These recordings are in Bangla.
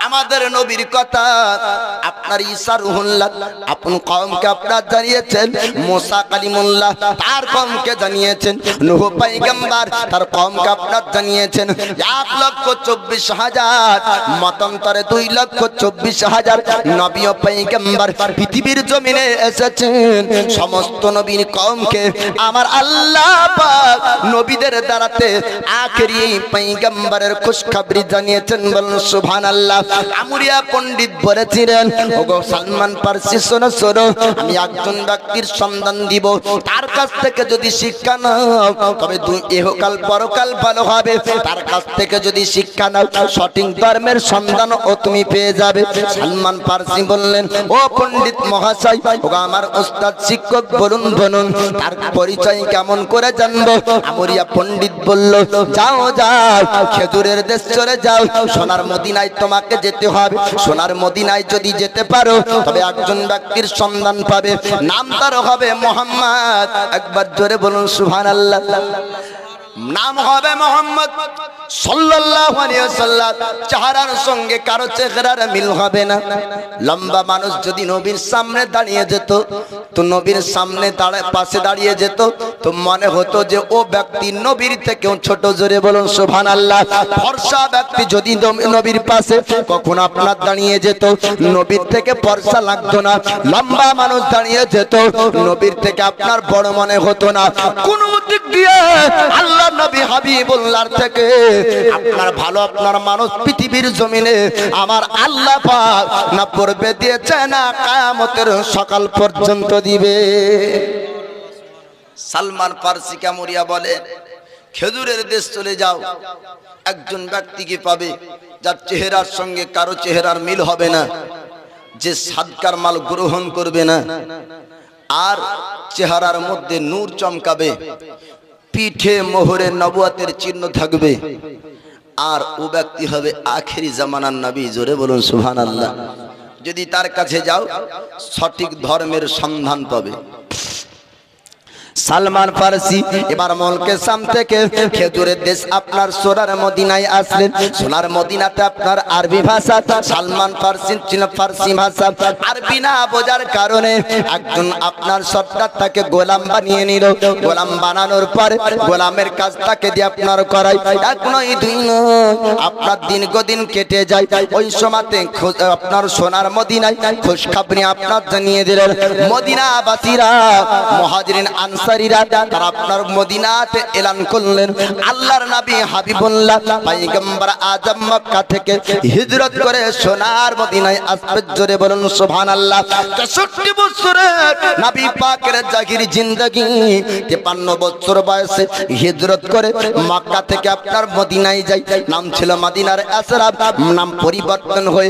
আমাদের নবীর কথা আপনার ঈসা রুহুল্লাহ আপন কওমকে আপনারা জানিয়েছেন, মুসা কালিমুল্লাহ তার কওমকে জানিয়েছেন, নূহ পয়গম্বর তার কওমকে আপনারা জানিয়েছেন। 1,24,000 মতান্তরে 2,24,000 নবী ও পয়গম্বর পৃথিবীর জমিনে এসেছেন। সমস্ত নবীর কওমকে আমার আল্লাহ পাক নবীদের দ্বারাতে আখেরি পয়গম্বরের খুশখবরি জানিয়েছেন। বলুন সুবহানাল্লাহ। আমুরিয়া পণ্ডিত বলেছিলেন, ওগো সালমান ফারসি শোনো শোনো, আমি একজন ব্যক্তির সন্ধান দিব, তার কাছ থেকে যদি শিক্ষা নাও তবে ইহকাল পরকাল ভালো হবে। তার কাছ থেকে যদি শিক্ষা নাও সঠিক ধর্মের সন্ধান ও তুমি পেয়ে যাবে। সালমান ফারসি বললেন, ও পণ্ডিত মহাশয়, ওগো আমার ওস্তাদ শিক্ষক, বলুন বলুন তার পরিচয় কেমন করে জানবো? আমুরিয়া পণ্ডিত বলল, যাও যাও খেজুরের দেশ চলে যাও, সোনার মদিনায় তোমাকে যেতে হবে। সোনার মদিনায় যদি যেতে পারো তবে একজন ব্যক্তির সন্ধান পাবে, নাম তার হবে মুহাম্মদ। একবার জোরে বলুন সুবহানাল্লাহ। নাম হবে মুহাম্মদ সাল্লাল্লাহু আলাইহি ওয়াসাল্লাম। চেহারার সঙ্গে কারো চেহারার মিল হবে না। লম্বা মানুষ যদি নবীর সামনে দাঁড়িয়ে যেত তো নবীর সামনে পাশে দাঁড়িয়ে যেত তো মনে হতো যে ও ব্যক্তি নবীর থেকেও ছোট। জোরে বলুন সুবহানাল্লাহ। ফর্সা ব্যক্তি যদি নবীর পাশে কখন আপনার দাঁড়িয়ে যেত নবীর থেকে ফর্সা লাগতো না। লম্বা মানুষ দাঁড়িয়ে যেত নবীর থেকে আপনার বড় মনে হতো না। কোন দিক দিয়ে আল্লাহ নবী হাবিবুল্লাহর থেকে আপনার ভালো আপনার মানুষ পৃথিবীর জমিনে আমার আল্লাহ পাক না পড়বে দিয়েছে না কিয়ামতের সকাল পর্যন্ত দিবে। সালমান ফারসি কামুরিয়া বলে, খেজুরের দেশ চলে যাও, একজন ব্যক্তিকে পাবে যার চেহারার সঙ্গে কারো চেহারার মিল হবে না, যে সাদকার মাল গ্রহণ করবে না, আর চেহারার মধ্যে নূর চমকাবে, পিঠে মোহরে নবুয়তের চিহ্ন থাকবে, আর ও ব্যক্তি হবে আখেরি জামানার নবী। জোরে বলুন সুবহানাল্লাহ। যদি তার কাছে যাও সঠিক ধর্মের সন্ধান পাবে। সালমান ফারসি এবার মলকে শাম থেকে খেজুরের দেশ আপনার সোনার মদিনায় আসলেন। সোনার মদিনাতে আপনার আরবি ভাষা, সালমান ফারসি ছিল ফারসি ভাষা। আরবি না বোঝার কারণে একজন আপনার সর্দার তাকে গোলাম বানিয়ে নিল। গোলাম বানানোর পরে গোলামের কাজ তাকে দিয়ে আপনার করাই। এক নয় দুই নয়, আপনার দিন কেটে যায়। ওই সময়তে আপনার সোনার মদিনায় খুশখবরি আপনার জানিয়ে দিলেন। মদিনাবাসীরা মুহাজিরিন আনসারীরা তারা আপনার মদিনাতে এলান করলেন, আল্লাহর নবী হাবিবুল্লাহ পয়গম্বর আজম মক্কা থেকে হিজরত করে সোনার মদিনায় আসবে। জোরে বলুন সুবহানাল্লাহ। 63 বছরের নবী পাকের জাহির জিন্দেগি 53 বছর বয়সে হিজরত করে মক্কা থেকে আপনার মদিনায় যায়। নাম ছিল মদিনার আসরাব, নাম পরিবর্তন হয়ে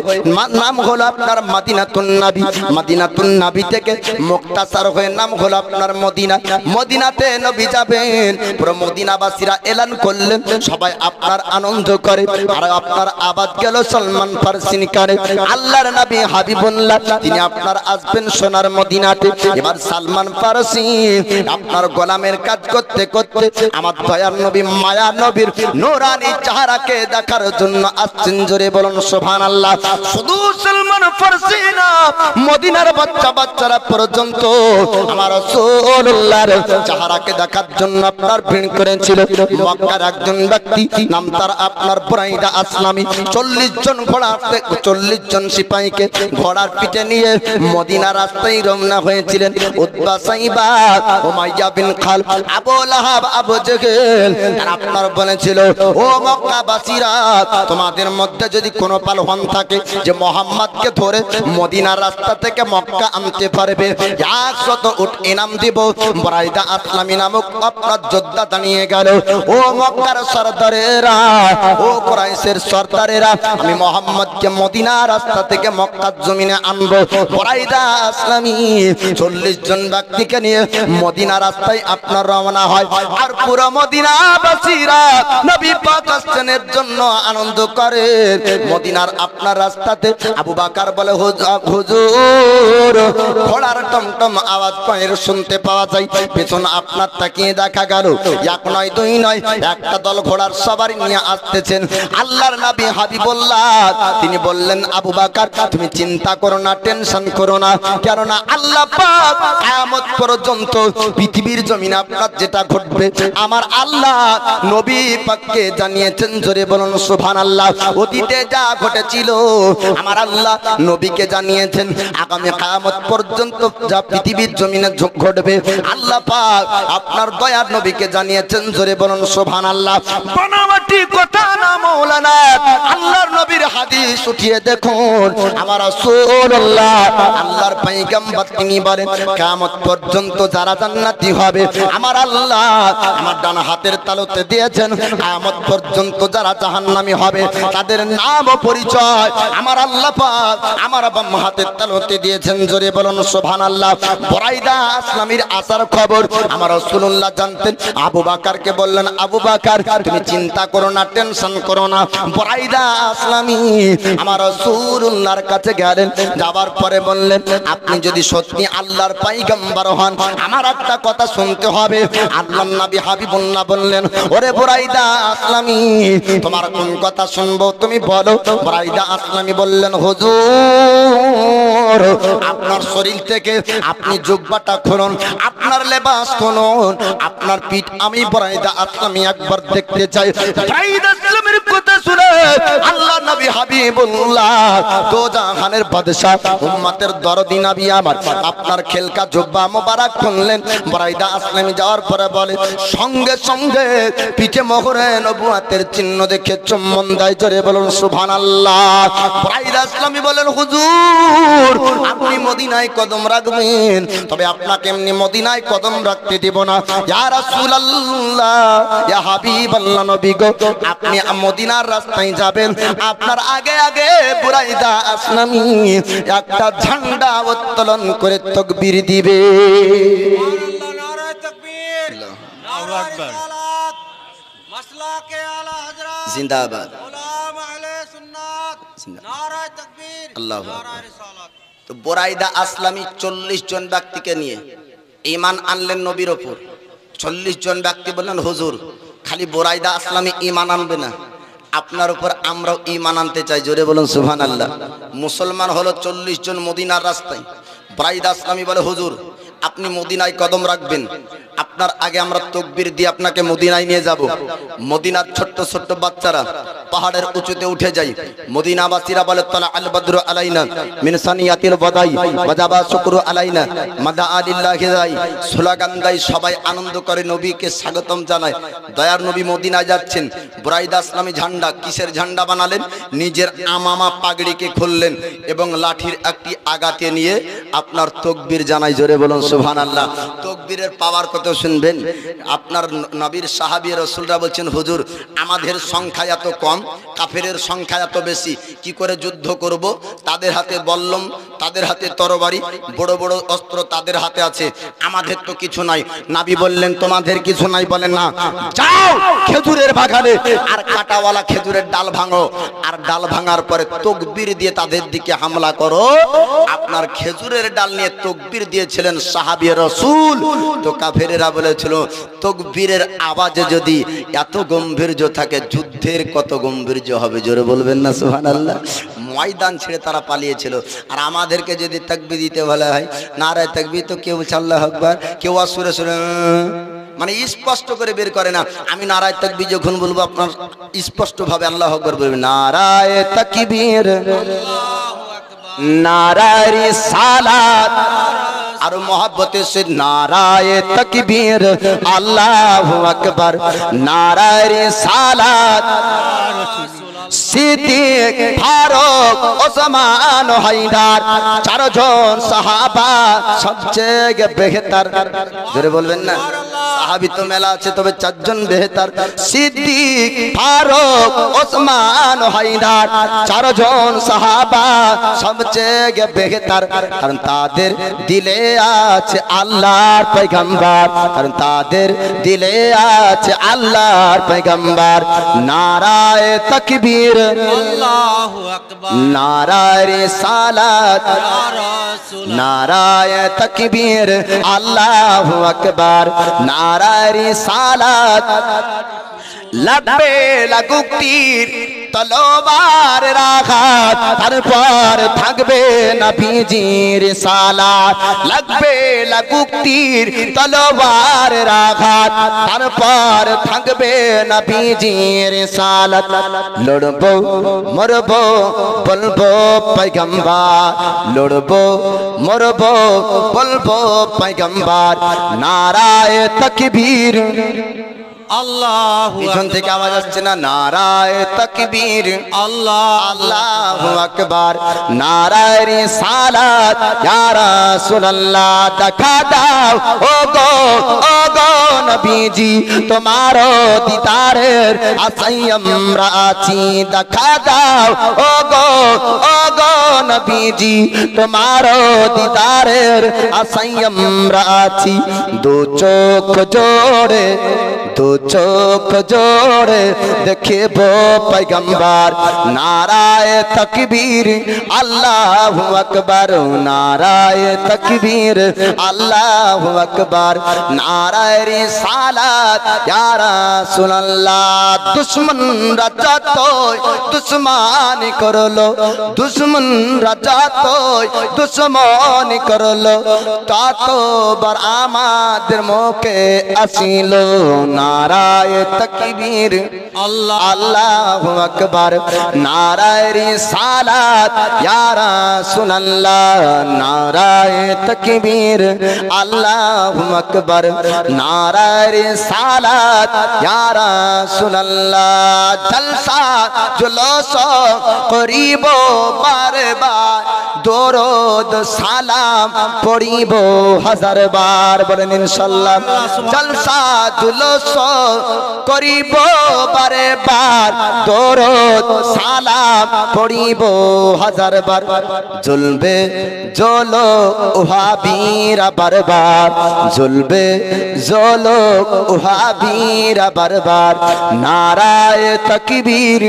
নাম হলো আপনার মদিনাতুন নবী। মদিনাতুন নবী থেকে মুক্তাসার হয়ে নাম হলো আপনার মদিনা। মদিনাতে নবী যাবেন, পুরো মদিনাবাসীরা এলান করলেন, সবাই আপনার আনন্দ করে। আর আপনার আবাদ গেল সালমান ফারসি কানে। আল্লাহর নবী হাবিবুল্লাহ তিনি আপনার আসবেন সোনার মদিনাতে। এবার সালমান ফারসি আপনার গোলামের কাজ করতে করতে আমার দয়ার নবী মায়া নবীর নূরানি চেহারাকে দেখার জন্য আসছেন। জোরে বলুন সুবহানাল্লাহ। শুধু সালমান ফারসি না, মদিনার বাচ্চারা পর্যন্ত আমার রাসূলুল্লাহর চেহারাকে দেখার জন্য আপনার ভিড় করেছিল। মক্কার একজন ব্যক্তি নাম তার আপনার বুরাইদা আসলামী 40 জন ঘোড়াতে 40 জন সিপাহীকে ঘোড়ার পিঠে নিয়ে মদিনা রাস্তায় রওনা হয়েছিলেন। উতবা সাইবা উমাইয়া বিন খালফ আবু লাহাব আবু জেহেল তারা আপনার বলেছিল, ও মক্কাবাসীরা, তোমাদের মধ্যে যদি কোনো পালোয়ান থাকে যে মুহাম্মদকে ধরে মদিনার রাস্তা থেকে মক্কা আনতে পারবে 100 উট ইনাম দিব। বুরাইদা আসলামী নামক আপনার যোদ্ধা দাঁড়িয়ে গেল, ও মক্কার সরদারেরা, ও কুরাইশের সরদারেরা, আমি মুহাম্মদকে মদিনা রাস্তা থেকে মক্কার জমিনে আনবো। বুরাইদা আসলামী 40 জন ব্যক্তিকে নিয়ে মদিনা রাস্তায় আপনার রওনা হয়। আর পুরো মদিনাবাসীরা নবী পাক আসছেনের জন্য আনন্দ করে। মদিনার আপনার রাস্তাতে আবু বকর বলে, হুজুর, ঘোড়ার টমটম আওয়াজ পায়ের শুনতে পাওয়া যায়। পেছন আপনার তাকিয়ে দেখা গেল এক নয় দুই নয় একটা দল ঘোড়ার সবারই নিয়ে আসতেছেন আল্লাহর নবী হাবিবুল্লাহ তিনি বললেন আবু বকর তুমি চিন্তা করো না টেনশন করো না কেননা আল্লাহ পাক কিয়ামত পর্যন্ত পৃথিবীর জমিনে আপনার যেটা ঘটবে আমার আল্লাহ নবী পাককে জানিয়েছেন জোরে বলুন সুবহানাল্লাহ অতীতে যা ঘটেছিল আমার আল্লাহ নবীকে জানিয়েছেন আগামী কিয়ামত পর্যন্ত যা পৃথিবীর জমিনে ঘটবে আল্লাহ পাক আপনার দয়ার নবীকে জানিয়েছেন জোরে বলুন সুবহানাল্লাহ বানাওয়াটি কথা না মাওলানা আল্লাহর নবীর হাদিস উঠিয়ে দেখুন আমার রাসূলুল্লাহ আল্লাহর পয়গম্বর তিনি বলেন কিয়ামত পর্যন্ত যারা জান্নাতি হবে আমার আল্লাহ আমার ডান হাতের তালুতে দিয়েছেন কিয়ামত পর্যন্ত যারা জাহান্নামী হবে তাদের নাম ও পরিচয় আমার আল্লাহ পাক আমার বাম হাতের তালুতে দিয়েছেন জোরে বলুন সুবহানাল্লাহ বুরাইদা আসলামীর আসার খবর আমার রাসূলুল্লাহ জানতেন আবু বকরকে বললেন আবু বকর তুমি চিন্তা করো না টেনশন করো না বুরাইদা আসলামী আমার রাসূলুল্লাহর কাছে গেলেন যাবার পরে বললেন আপনি যদি সত্যি আল্লাহর পয়গম্বর হন আমার একটা কথা শুনতে হবে আল্লাহর নবী হাবিবুল্লাহ বললেন ওরে বুরাইদা আসলামী তোমার কোন কথা শুনবো তুমি বলো বুরাইদা আসলামী বললেন হুজুর আপনার শরীর থেকে আপনি জুব্বাটা খুলুন আপনার লেবাস খুলুন আপনার পিঠ আমি বুরাইদা আসলামী একবার দেখতে চাই বুরাইদা আসলামীর কথা শুনে আল্লাহর নবী হাবিবুল্লাহ দো জাহানের বাদশা উম্মতের দরদি নবী আমার আপনার খেলকা জুব্বা মোবারক খুললেন বুরাইদা আসলামী যাওয়ার পরে বলে সঙ্গে সঙ্গে পিঠে মোহরে নবুয়তের চিহ্ন দেখে চুম্বন দেয় জোরে বলুন সুবহানাল্লাহ বুরাইদা আসলামী বলেন হুজুর আপনি মদিনায় কদম রাখবেন তবে আপনাকে এমনি মদিনায় কদম রাখতে দেব না ইয়া রাসূলুল্লাহ ইয়া হাবিবাল্লাহ নবী গো আপনি মদিনার রাস্তায় যাবেন আপনার আগে আগে বুরাইদা আসলামী একটা ঝান্ডা উত্তোলন করে তাকবীর দিবে সুবহানাল্লাহ নারায়ে তাকবীর আল্লাহু আকবার মাসলাকে আলা হযরত জিন্দাবাদ গোলাম আহলে সুন্নাত নারায়ে তাকবীর আল্লাহু আকবার নারায়ে রিসালাত তো বুরাইদা আসলামী 40 জন ব্যক্তিকে নিয়ে ঈমান আনলেন নবীর উপর 40 জন ব্যক্তি বললেন হুজুর খালি বুরাইদা আসলামী ঈমান আনবে না আপনার উপর আমরাও ঈমান আনতে চাই জোরে বলুন সুবহানাল্লাহ মুসলমান হলো 40 জন মদিনার রাস্তায় বুরাইদা আসলামী বলে হুজুর আপনি মদিনায় কদম রাখবেন আপনার আগে আমরা তাকবীর দিয়ে আপনাকে মদিনায় নিয়ে যাব মদিনার ছোট ছোট বাচ্চারা পাহাড়ের উঁচুতে উঠে যায় মদিনাবাসীরা বলে তালা আল বদরু আলাইনা মিন সানিয়াতিল বদাই ওয়াজাবা শুকরু আলাইনা মাদা আলিল্লাহি যাই স্লোগান দেয় সবাই আনন্দ করে নবীকে স্বাগতম জানায় দয়ার নবী মদিনায় যাচ্ছেন বুরাইদা আসলামী ঝান্ডা কিসের ঝান্ডা বানালেন নিজের আমামা পাগড়িকে খুললেন এবং লাঠির একটি আগাতে নিয়ে আপনার তাকবীর জানাই জোরে বলুন সুবহানাল্লাহ তাকবীরের পাওয়ার কথা শুনবেন আপনার নবীর সাহাবী রাসূলরা বলছেন হুজুর আমাদের সংখ্যা এত কম কাফেরের সংখ্যা এত বেশি কি করে যুদ্ধ করব তাদের হাতে বল্লম তাদের হাতে তরবারি বড় বড় অস্ত্র তাদের হাতে আছে আমাদের তো কিছু নাই নবী বললেন তোমাদের কিছু নাই বলেন না যাও খেজুরের বাগানে আর কাটাওয়ালা খেজুরের ডাল ভাঙো আর ডাল ভাঙার পরে তাকবীর দিয়ে তাদের দিকে হামলা করো আপনার খেজুরের ডাল নিয়ে তাকবীর দিয়েছিলেন সাহাবী রাসূল তো কাফেরেরা বলেছিল তাকবীরের আওয়াজে যদি এত গম্ভীর্য থাকে যুদ্ধের কত গম্ভীর্য হবে জোরে বলবেন না সুবহানাল্লাহ ময়দান ছেড়ে তারা পালিয়েছিল আর আমাদেরকে যদি তাকবীর দিতে বলা হয় নারায়ে তাকবীর তো কেউ আল্লাহু আকবার কেউ আসুরে সুরে মানে স্পষ্ট করে বের করে না আমি নারায়ে তাকবীর যখন বলবো আপনার স্পষ্ট ভাবে আল্লাহু আকবার বলবেন নারায়ে তাকবীর আল্লাহু আকবার নারায়ে রিসালাত আর মোহাব্বতে সে নারায়ে তাকবীর আল্লাহু আকবার নারায়ে রিসালাত সিদ্দিক ফারুক ওসমান হায়দার চারজন সাহাবা সবচেয়ে বেহতর জোরে বলবেন না সাহাবী তো মেলা আছে তবে চারজন বেহতর সিদ্দিক ফারুক ওসমান হায়দার চারজন সাহাবা সবচেয়ে বেহতর কারণ তাদের দিলে আছে আল্লাহর পয়গম্বর কারণ তাদের দিলে আছে আল্লাহর পয়গম্বর নারায়ে তাকবীর আল্লাহু আকবার नाराए रिसालत नाराए तकबीर अल्लाहु अकबर नाराए रिसालत लब्बे লাগুক তীর তলোয়ার রাখাত তারপর থাকবে নবীজির সালাত লাগবে লাগুক তীর তলোয়ার রাখাত তারপর থাকবে নবীজির সালাত লড়বো মরবো বলবো পয়গম্বর লড়বো মরবো বলবো পয়গম্বর নারায়ে তাকবীর আল্লাহু পিছন থেকে আওয়াজ আসছে না নারায়ে তাকবীর আল্লাহ আল্লাহু আকবার নারায়ে রিসালাত ইয়া রাসূলুল্লাহ দেখা দাও ওগো নবীজি তোমারো দিদারের আশায় আমরা আছি দেখা দাও ওগো নবীজি তোমারো দিদারের আশায় আমরা আছি দু চোখ জোড়ে দেখবো পয়গম্বর নারায়ে তাকবীর আল্লাহু আকবার নারায়ে তাকবীর আল্লাহু আকবার নারায়ে রিসালাত ইয়া রাসূলুল্লাহ দুশমন রাজা তো দুশমনি করলো দুশমন রাজা তো দুশমনি করলো ততবার আমাদের মুখে আসিল नाराये तकबीर अल्लाहु अकबर नाराये रिसालत या रसूलल्लाह नाराये तकबीर अल्लाहु अकबर नाराये रिसालत या रसूलल्लाह जलसा जुलूस करीबो बार-बार दरूद सलाम पढ़िबो हजार बार बोलेन इंशाल्लाह जलसा जुलूस करिब बारे बार दरूद सलाम पढ़िब हजार बार জ্বলবে জ্বলো ওহাবীরা বারবার জ্বলবে জ্বলো ওহাবীরা বারবার নারায়ে তাকবীর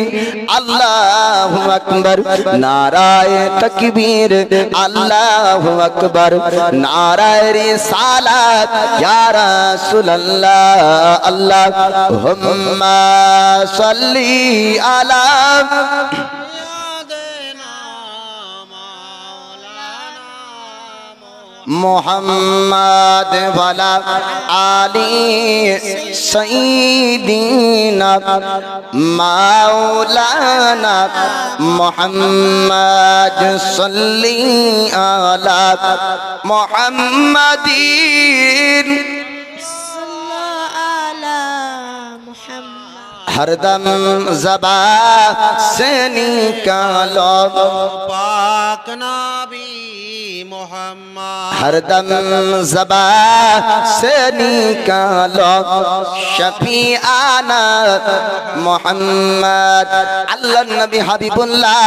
আল্লাহু আকবার নারায়ে তাকবীর আল্লাহু আকবার নারায়ে রিসালাত ইয়া রাসূলুল্লাহ अल्लाहुम्मा सल्ली अला मुहम्मद वाला आली सय्यिदीना मौलाना मुहम्मद सल्ली अला मुहम्मदीन हरदम ज़बा से निकालो पाक नबी मोहम्मद हरदम ज़बा से निकालो शफीआना मोहम्मद अल्लाह नबी हबीबुल्लाह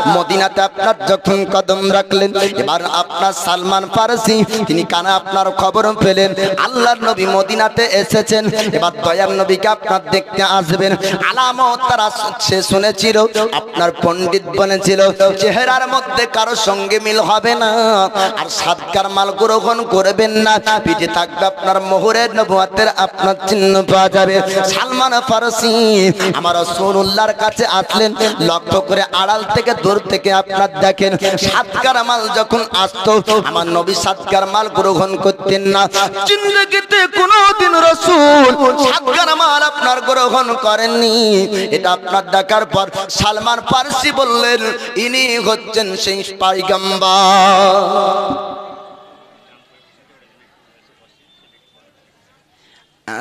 मदीनाते আপনার যখন কদম রাখলেন এবার আপনার সালমান ফারসি তিনি কানে আপনার খবর পেলেন আল্লাহর নবী মদিনাতে এসেছেন এবার দয়ার নবীকে আপনার দেখতে আসবেন আলামত তারা সে শুনেছিল আপনার পণ্ডিত বলেছিল চেহারার মধ্যে কারো সঙ্গে মিল হবে না আর সাদকার মাল গ্রহণ করবেন না পিঠে থাকবে আপনার মোহরের নবুয়তের আপনার চিহ্ন পাওয়া যাবে সালমান ফারসি আমার রাসূলুল্লাহর কাছে আসলেন লক্ষ্য করে আড়াল থেকে দূর থেকে আপনার দেখেন সাদকার মাল যখন আসতো আমার নবী সাদকার মাল গ্রহণ করতেন না জিন্দেগিতে কোনোদিন রাসূল সাদকার মাল আপনার গ্রহণ করেননি এটা আপনার দেখার পর সালমান ফারসি বললেন ইনি হচ্ছেন সেই পয়গম্বর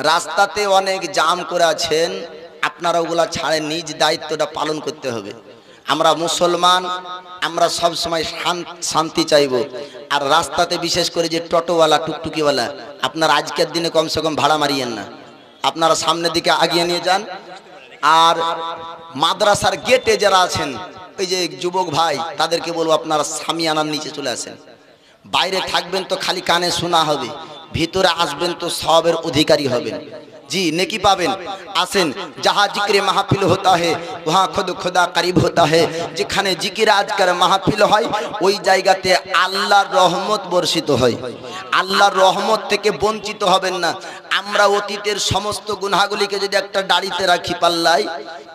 রাস্তাতে অনেক জাম করে আছেন আপনারা ওগুলা ছাড়ে নিজ দায়িত্বটা পালন করতে হবে আমরা মুসলমান আমরা সব সময় শান্তি চাইবো আর রাস্তাতে বিশেষ করে যে টোটোওয়ালা টুকটুকিওয়ালা আপনারা আজকের দিনে কমসে কম ভাড়া মারিয়েন না আপনারা সামনের দিকে আগিয়ে নিয়ে যান আর মাদ্রাসার গেটে যারা আছেন ওই যে যুবক ভাই তাদেরকে বলবো আপনারা সামিয়ানার নিচে চলে আসেন বাইরে থাকবেন তো খালি কানে শোনা হবে ভিতরে আসবেন তো সবের অধিকারী হবেন जी नेकी पाबेन आसेन जहाँ जिक्र महफिल होता है वहाँ खुद खुदा करीब होता है যেখানে জিকির আজকার মাহফিল হয় ওই জায়গাতে আল্লাহর রহমত বর্ষিত হয় আল্লাহর রহমত থেকে বঞ্চিত হবেন না আমরা অতীতের সমস্ত গুনাহগুলিকে যদি একটা ডাড়িতে রাখি পাল্লায়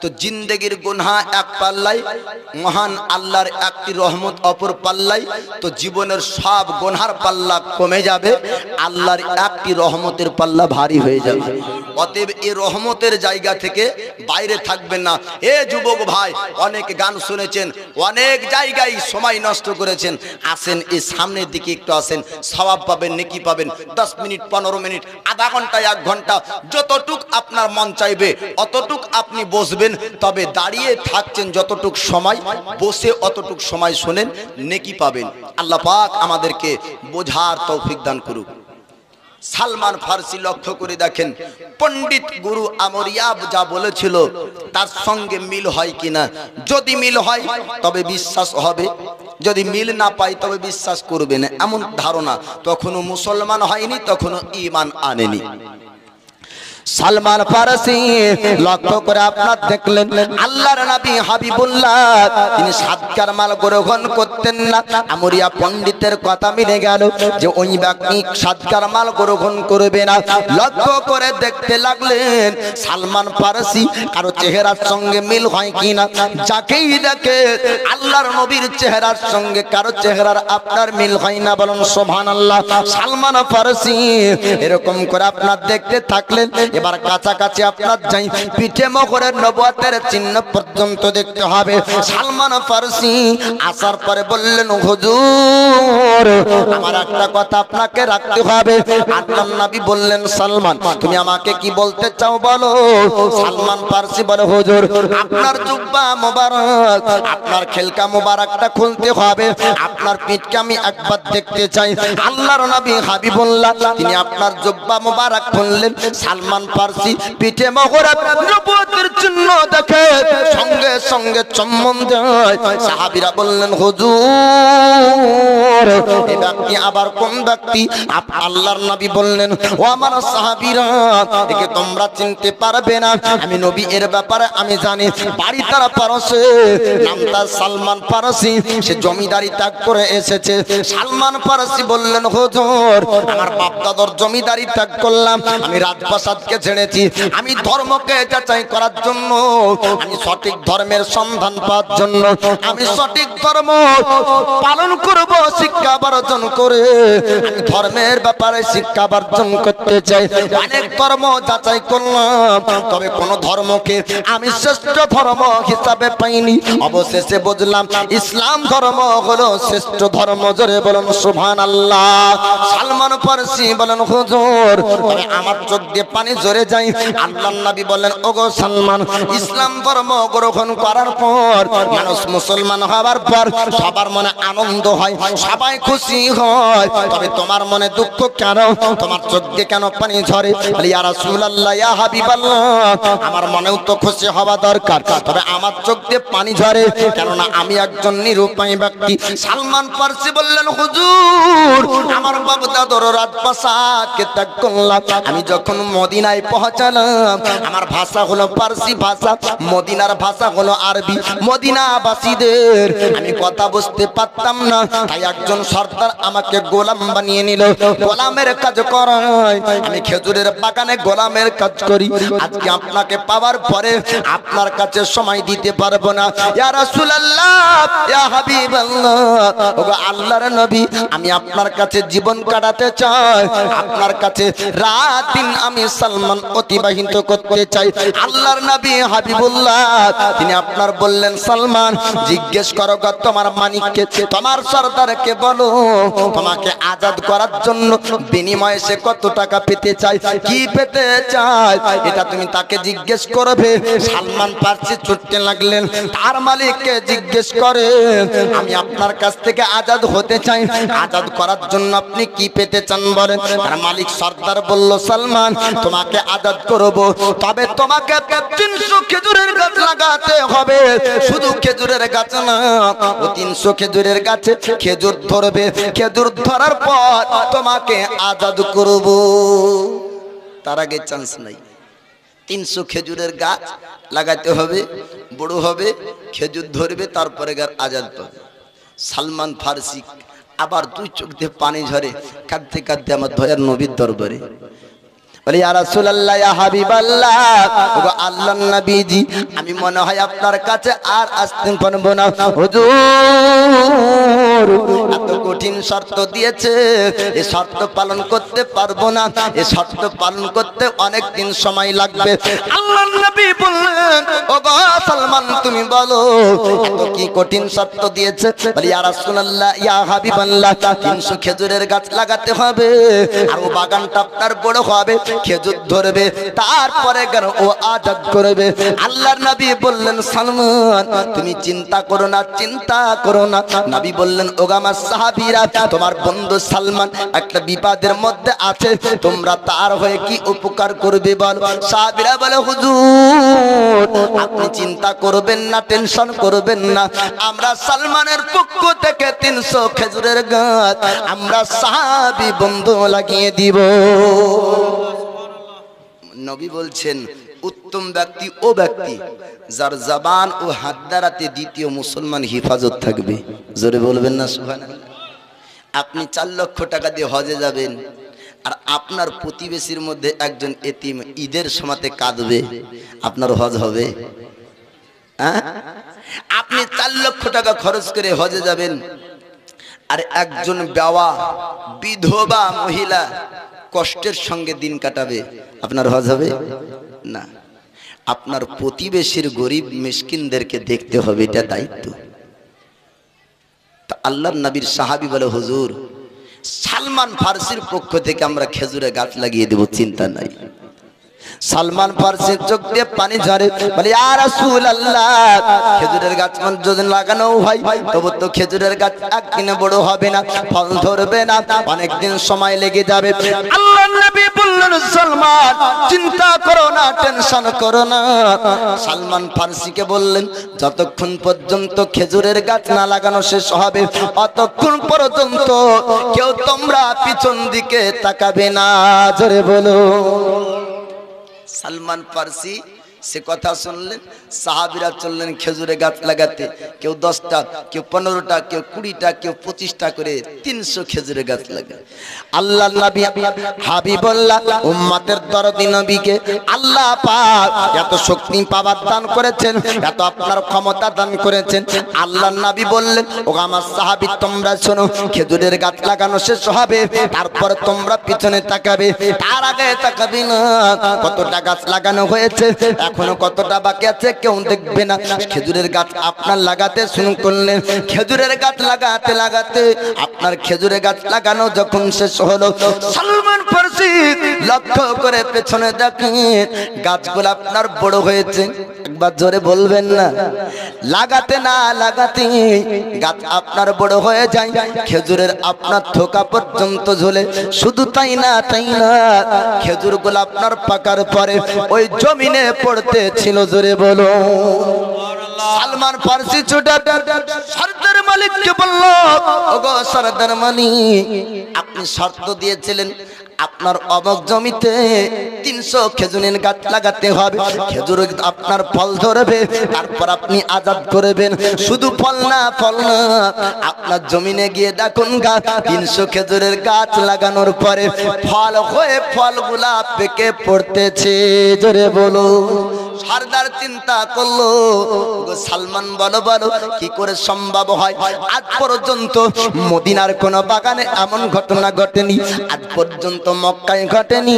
তো জিন্দেগির গুনাহ এক পাল্লায় মহান আল্লাহর একটি রহমত অপর পাল্লায় তো জীবনের সব গুনাহর পাল্লা কমে যাবে আল্লাহর একটি রহমতের পাল্লা ভারী হয়ে যাবে অতএব এই রহমতের জায়গা থেকে বাইরে থাকবেন না এ যুবক ভাই অনেক গান শুনেছেন অনেক জায়গায় সময় নষ্ট করেছেন আসেন এই সামনের দিকে একটু আসেন সওয়াব পাবেন নেকি পাবেন 10 মিনিট 15 মিনিট আধা ঘন্টা 1 ঘন্টা যতটুক আপনার মন চাইবে অতটুক আপনি বসবেন তবে দাঁড়িয়ে থাকছেন যতটুক সময় বসে অতটুক সময় শুনেন নেকি পাবেন আল্লাহ পাক আমাদেরকে বোঝার তৌফিক দান করুক সালমান ফারসি লক্ষ্য করে দেখেন পণ্ডিত গুরু আমরিয়াব যা বলেছিল তার সঙ্গে মিল হয় কিনা যদি মিল হয় তবে বিশ্বাস হবে যদি মিল না পাই তবে বিশ্বাস করবে না এমন ধারণা তখনও মুসলমান হয়নি তখনও ঈমান আনেনি সালমান ফারসি লক্ষ্য করে আপনারা দেখলেন আল্লাহর নবী হাবিবুল্লাহ তিনি সাদকার মাল গ্রহণ করতেন না আমরিয়া পণ্ডিতের কথা মিলে গেল যে ওই ব্যক্তি সাদকার মাল গ্রহণ করবে না লক্ষ্য করে দেখতে লাগলেন সালমান ফারসি কারো চেহারার সঙ্গে মিল হয় কিনা যাকেই দেখে আল্লাহর নবীর চেহারার সঙ্গে কারো চেহারার আপনার মিল হয় না বলুন সুবহানাল্লাহ সালমান ফারসি এরকম করে আপনারা দেখতে থাকলেন এবার কাছাকাছি আপনার যাই পিঠে মোহরের নবুয়তের চিহ্ন পর্যন্ত দেখতে হবে সালমান ফারসি আসার পরে বললেন হুজুর আমার একটা কথা আপনাকে রাখতে হবে আল্লাহর নবী বললেন সালমান তুমি আমাকে কি বলতে চাও বলো সালমান ফারসি বলে হুজুর আপনার জুব্বা মোবারক আপনার খেলকা মোবারকটা খুলতে হবে আপনার পিঠকে আমি একবার দেখতে চাই আল্লাহর নবী হাবিবুল্লাহ তিনি আপনার জুব্বা মোবারক খুললেন সালমান ফারসি পিঠে মোহরাত নবুয়তের চিহ্ন দেখে সঙ্গে সঙ্গে চুম্বন দেয় সাহাবীরা বললেন হুজুর এই ব্যক্তি আবার কোন ব্যক্তি আল্লাহর নবী বললেন ও আমার সাহাবীরা একে তোমরা চিনতে পারবে না আমি নবী এর ব্যাপারে আমি জানি বাড়ি তার পারসে নাম তার সালমান ফারসি সে জমিদারি ত্যাগ করে এসেছে সালমান ফারসি বললেন হুজুর আমার বাপ দাদার জমিদারি ত্যাগ করলাম আমি রাজপ্রাসাদকে ছেড়েছি আমি ধর্মকে যাচাই করার জন্য আমি সঠিক ধর্মের সন্ধান পাওয়ার জন্য আমি সঠিক ধর্ম পালন করব শিক্ষা বর্জন করে আমি ধর্মের ব্যাপারে শিক্ষা বর্জন করতে চাই অনেক ধর্ম যাচাই করলাম তবে কোন ধর্মকে আমি শ্রেষ্ঠ ধর্ম হিসাবে পাইনি অবশেষে বুঝলাম ইসলাম ধর্ম হলো শ্রেষ্ঠ ধর্ম জোরে বলুন সুবহানাল্লাহ সালমান ফারসি বলেন হুজুর তবে আমার চোখ দিয়ে পানি ঝরে যায় আল্লাহর নবী বলেন ওগো সালমান ইসলাম ধর্ম গ্রহণ করার পর মানুষ মুসলমান হওয়ার পর সবার মনে আনন্দ হয় সবাই খুশি হয় তবে তোমার মনে দুঃখ কেন তোমার চোখ দিয়ে কেন পানি ঝরে ইয়া রাসূলুল্লাহ ইয়া হাবিবাল্লাহ আমার মনেও তো খুশি হওয়া দরকার তবে আমার চোখ দিয়ে পানি ঝরে কেননা আমি একজন নিরুপায় ব্যক্তি সালমান ফারসি বললেন হুজুর আমার বাপ দাদার রাজপ্রাসাদকে ত্যাগ করলাম আমি যখন মদিনায় পৌঁছালাম আমার ভাষা হলো ফারসি ভাষা মদিনার ভাষা হলো আরবি মদিনাবাসীদের আমি কথা বুঝতে পারতাম না তাই একজন সর্দার আমাকে গোলাম বানিয়ে নিল গোলামের কাজ করায় আমি খেজুরের বাগানে গোলামের কাজ করি আজকে আপনাকে পাওয়ার পরে আপনার কাছে সময় দিতে পারবো না ইয়া রাসূলুল্লাহ ইয়া হাবিবাল্লাহ ওগো আল্লাহর নবী আমি আপনার কাছে জীবন কাটাতে চাই আপনার কাছে রাত দিন আমি সালমান অতিবাহিত করতে চাই আল্লাহর নবী হাবিবুল্লাহ তিনি আপনার বললেন সালমান জিজ্ঞেস করো তোমার মানিককে তোমার সরদারকে বলো তোমাকে আজাদ করার জন্য বিনিময়ে সে কত টাকা পেতে চায় কি পেতে চায় এটা তুমি তাকে জিজ্ঞেস করবে সালমান ফারসি ছুটতে লাগলেন তার মালিককে জিজ্ঞেস করে আমি আপনার কাছ থেকে আজাদ হতে চাই আজাদ করার জন্য আপনি কি পেতে চান বলেন তার মালিক সরদার বলল সালমান তোমাকে আজাদ করব তবে তোমাকে 300 খেজুরের গাছ লাগাতে হবে শুধু খেজুরের গাছ না ও 300 খেজুরের গাছে খেজুর ধরবে খেজুর ধরার পর তোমাকে আজাদ করব তার আগে চান্স নাই 300 খেজুরের গাছ লাগাতে হবে, বড় হবে, খেজুর ধরবে, তারপরে আজাদ পাবে। সালমান ফার্সি আবার 2 চোখ দিয়ে পানি ঝরে, কাঁদতে কাঁদতে আমার দয়ার নবীর দরবারে বলে, ইয়া রাসূলুল্লাহ, ইয়া হাবিবাল্লাহ, ওগো আল্লাহর নবীজি, আমি মনে হয় আপনার কাছে আর আসতে পারবো না হুজুর। এত কঠিন শর্ত দিয়েছে, এই শর্ত পালন করতে পারবো না, এই শর্ত পালন করতে অনেক দিন সময় লাগবে। আল্লাহর নবী বললেন, ওগো সালমান, তুমি বলো এত কি কঠিন শর্ত দিয়েছে? বলে, ইয়া রাসূলুল্লাহ, ইয়া হাবিবাল্লাহ, 300 খেজুরের গাছ লাগাতে হবে, আর ও বাগানটা আপনার বড় হবে, খেজুর ধরবে, তারপরে ও আজাদ করবে। আল্লাহর নবী বললেন, সালমান, তুমি চিন্তা করো না, চিন্তা করো না। নবী বললেন, ওগো আমার সাহাবীরা, তোমার বন্ধু সালমান একটা বিপদের মধ্যে আছে, তোমরা তার হয়ে কি উপকার করবে বলো? সাহাবীরা বলে, হুজুর, আপনি চিন্তা করবেন না, টেনশন করবেন না, আমরা সালমানের পক্ষ থেকে 300 খেজুরের গাছ আমরা সাহাবী বন্ধু লাগিয়ে দিব। নবী বলছেন, উত্তম ব্যক্তি ও ব্যক্তি যার জবান ও হাত দ্বারাতে দ্বিতীয় মুসলমান হিফাজত থাকবে। জোরে বলবেন না সুবহানাল্লাহ। আপনি 4 লক্ষ টাকা দিয়ে হজে যাবেন, আর আপনার প্রতিবেশীর মধ্যে একজন এতিম ঈদের সময়তে কাঁদবে, আপনার হজ হবে? হ্যাঁ, আপনি 4 লক্ষ টাকা খরচ করে হজে যাবেন, আর একজন বেওয়া বিধবা মহিলা কষ্টের সঙ্গে দিন কাটাবে, আপনার হজ হবে না। আপনার প্রতিবেশীর গরিব মিসকিনদেরকে দেখতে হবে, এটা দায়িত্ব। তা আল্লাহর নবীর সাহাবী বলে, হুজুর, সালমান ফার্সির পক্ষ থেকে আমরা খেজুরের গাছ লাগিয়ে দেব, চিন্তা নাই। সালমান ফার্সির চোখ দিয়ে পানি ঝরে, বলে, ইয়া রাসূলুল্লাহ, খেজুরের গাছ যদি লাগানো হয় তবু তো খেজুরের গাছ একদিনে বড় হবে না, ফল ধরবে না, অনেক দিন সময় লেগে যাবে। আল্লাহর নবী বললেন, সালমান, চিন্তা করো না, টেনশন করো না। সালমান ফার্সিকে বললেন, যতক্ষণ পর্যন্ত খেজুরের গাছ না লাগানো শেষ হবে অতক্ষণ পর্যন্ত কেউ তোমরা পিছন দিকে তাকাবে না। জোরে বলো। সালমান ফার্সি সে কথা শুনলেন, সাহাবীরা চললেন খেজুরে গাছ লাগাতে, কেউ 10টা, কেউ 15টা, কেউ 20টা, কেউ 25টা করে 300 খেজুরে গাছ লাগায়। আল্লাহর নবী হাবিবুল্লাহ উম্মতের দরদি নবীকে আল্লাহ পাক এত শক্তি পাওয়ার দান করেছেন, এত আপনার ক্ষমতা দান করেছেন। আল্লাহর নবী বললেন, ও আমার সাহাবী, তোমরা শোনো, খেজুরের গাছ লাগানো শেষ হবে, তারপর তোমরা পিছনে তাকাবে, তার আগে তাকাবে না। কতটা গাছ লাগানো হয়েছে, এখনো কতটা বাকি আছে কেউ দেখবে না। খেজুরের গাছ আপনার লাগাতে শুরু করলেন, খেজুরের গাছ লাগাতে লাগাতে আপনার খেজুরের গাছ লাগানো যখন শেষ হলো, সালমান ফার্সি লক্ষ্য করে পেছনে দেখেন গাছগুলো আপনার বড় হয়েছে। একবার জোরে বলবেন না, লাগাতে না লাগাতে গাছ আপনার বড় হয়ে যায়, খেজুরের আপনার থোকা পর্যন্ত ঝোলে। শুধু তাই না, খেজুরগুলো আপনার পাকার পরে ওই জমিনে পড়তে ছিল। জোরে বলো। সালমান ফার্সি ছুটে সরদার মালিককে বলল, ওগো সরদার মালিক, আপনি শর্ত দিয়েছিলেন আপনার অমক জমিতে 300 খেজুরের গাছ লাগাতে হবে, খেজুর আপনার ফল ধরবে, তারপর আপনি আজাদ করবেন। শুধু ফল না, আপনার জমিনে গিয়ে দেখুন গাছ 300 খেজুরের গাছ লাগানোর পরে ফল হয়ে ফলগুলা পেকে পড়তেছে। জোরে বলো। সরদার চিন্তা করলো, সালমান বলো বলো কি করে সম্ভব হয়? আজ পর্যন্ত মদিনার কোন বাগানে এমন ঘটনা ঘটেনি, আজ পর্যন্ত মক্কায় ঘটেনি,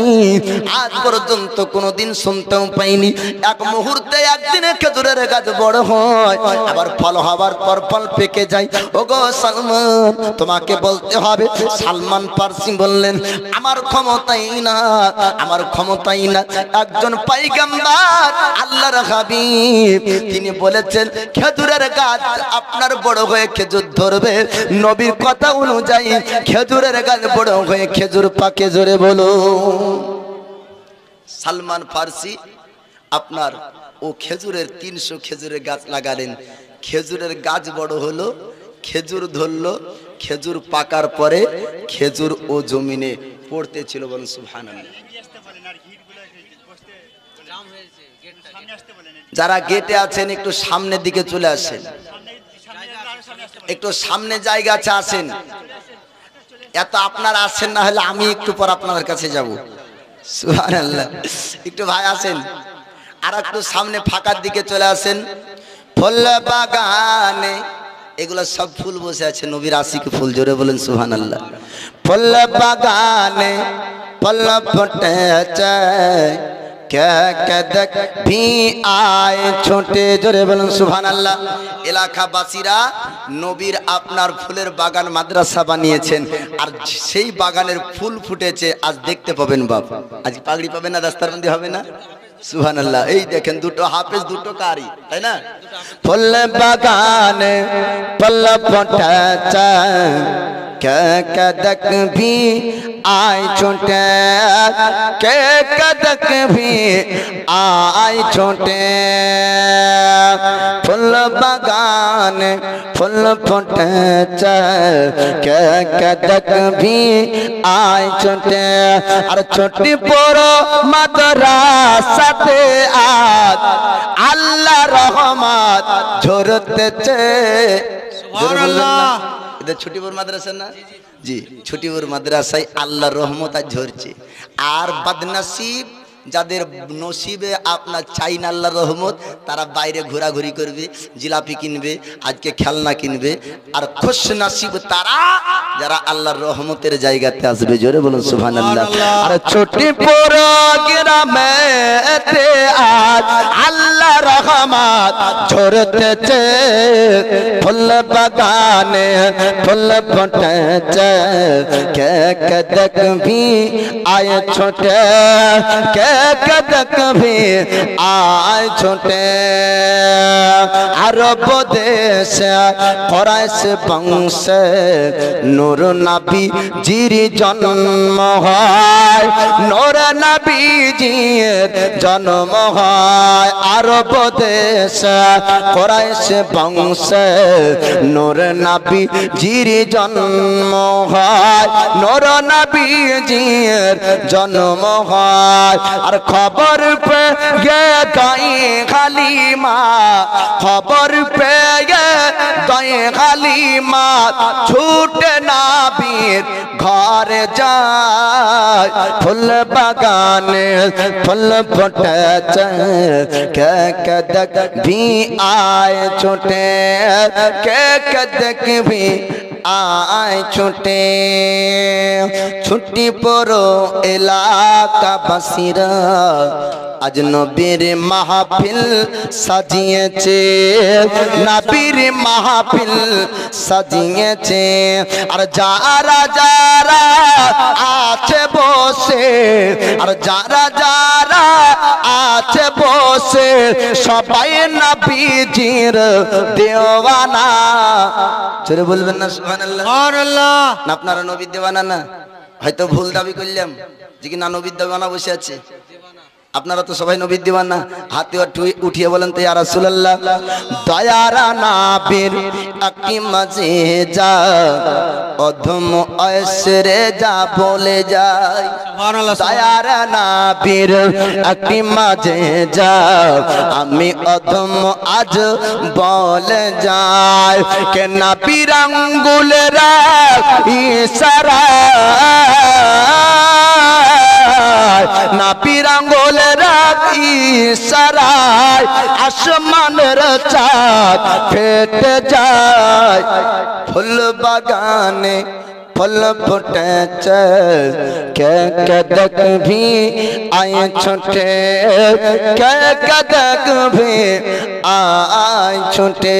আজ পর্যন্ত কোনোদিন শুনতেও পাইনি। এক মুহূর্তে একদিনে খেজুরের গাছ বড় হয়, আবার ফল হবার পর ফল পেকে যায়। ওগো সালমান, তোমাকে বলতে হবে। সালমান ফার্সি বললেন, আমার ক্ষমতাই না, আমার ক্ষমতাই না। একজন পয়গম্বর আল্লাহর হাবিব তিনি বলেছেন, খেজুরের গাছ আপনার বড় হয়ে খেজুর ধরবে। নবীর কথা অনুযায়ী খেজুরের গাছ বড় হয়ে খেজুর পাকে। জোরে বলো। সালমান ফার্সি আপনার ও খেজুরের 300 খেজুরের গাছ লাগালেন, খেজুরের গাছ বড় হলো, খেজুর ধরলো, খেজুর পাকার পরে খেজুর ও জমিনে পড়তে ছিল। বলুন সুবহানাল্লাহ। যারা গেটে আছেন একটু সামনের দিকে চলে আসেন, একটু সামনে জায়গা আছে আসেন। এত আপনারা আসেন না হলে আমি একটু পর আপনাদের কাছে যাব। সুবহানাল্লাহ। একটু ভাই আসেন, আর একটু সামনে ফাঁকার দিকে চলে আসেন। ফুল বাগানে এগুলো সব ফুল বসে আছে, নবীর আশিক ফুল, জোরে বলেন সুবহানাল্লাহ। ফুল বাগানে ফুল ফুটেছে, কে কদক ভি আয় ছোটে, জোরে বলেন সুবহানাল্লাহ। এলাকাবাসীরা নবীর আপনার ফুলের বাগান মাদ্রাসা বানিয়েছেন, আর সেই বাগানের ফুল ফুটেছে, আজ দেখতে পাবেন বাপ। আজ পাগড়ি পাবেন না, দাস্তারবন্দি হবে না। সুবহানাল্লাহ। এই দেখেন দুটো হাফেজ, দুটো কারি, তাই না? ফুল বাগানে ফুল ফুটেছে, কে কদক ভি আয় ছোটে, কে কদক ভি আয় ছোটে। ফুল বাগানে ফুল ফুটেছে, কে কদক ভি আয় ছোটে। আর ছোটি বড় মাদ্রাসাতে আজ আল্লাহ রহমত ঝরতেছে। সুবহানাল্লাহ। এটা ছুটিপুর মাদ্রাসা না? জি, ছুটিপুর মাদ্রাসায় আল্লাহর রহমত আজ ঝরছে। আর বদনসিব যাদের নসিবে আপনার চাই না আল্লাহর রহমত, তারা বাইরে ঘোরাঘুরি করবে, জিলাপি কিনবে, আজকে খেলনা কিনবে। আর খুশ নসিব তারা যারা আল্লাহর রহমতের জায়গাতে আসবে, জোরে বলুন সুবহানাল্লাহ। আর ছুটিপুর গ্রামেতে আজ আল্লাহ রহমত ঝরতেছে, ফুল বাগানে ফুল ফুটেছে, কে কদক ভি আয় ছোটে, কে কদক ভি আয় ছোটে। আরব দেশে কুরাইশ বংশে নূর নবী জির জন্ম হয়, নূর নবীজির জন্ম হয়। আরব দেশে কুরাইশ বংশে নূর নবী জির জন্ম হয়, নূর নবীজির জন্ম হয়। আর খবর পে গে গায়ে হালিমা, খবর পে গে গায়ে হালিমা, ছুটে নবীর ঘরে যায়। ফুল বাগানে ফুল ফুটেছে, কে কদক ভি আয় ছোটে, কে কদক ভি আয় ছোটে। ছুটি পড়ো এলাকাবাসীরা, আজ নবীর মাহফিল সাজিয়েছে, নবীর মাহফিল সাজিয়েছে। আর যারা যারা আছে বসে, আর যারা যারা আছে বসে, সবাই নবীজির দেওয়ানা। জোরে বলবেন না সুবহানাল্লাহ। সুবহানাল্লাহ। না আপনারা নবীর দেওয়ানা না? হয়তো ভুল দাবি করলাম যে কি না নবীর দেওয়ানা বসে আছে। আপনারা তো সবাই নবীর দিওয়ানা। হাতে উঠিয়ে বলেন তো ইয়া রাসূলুল্লাহ, দয়ারা নবীর একটি মাঝে যা অধম ঐশরে যা বলে যায়। সুবহানাল্লাহ। দয়ারা নবীর একটি মাঝে যা আমি অধম আজ বলে যাই, কে নবীর আঙ্গুলেরা ইশারা, নবীর আঙ্গুলেরা ইশারায় আসমানের চাঁদ ফেটে যায়। ফুল বাগানে ফুল ফুটেছে, কে কদক ভি আয় ছোটে, কে কদক ভি আয় ছোটে।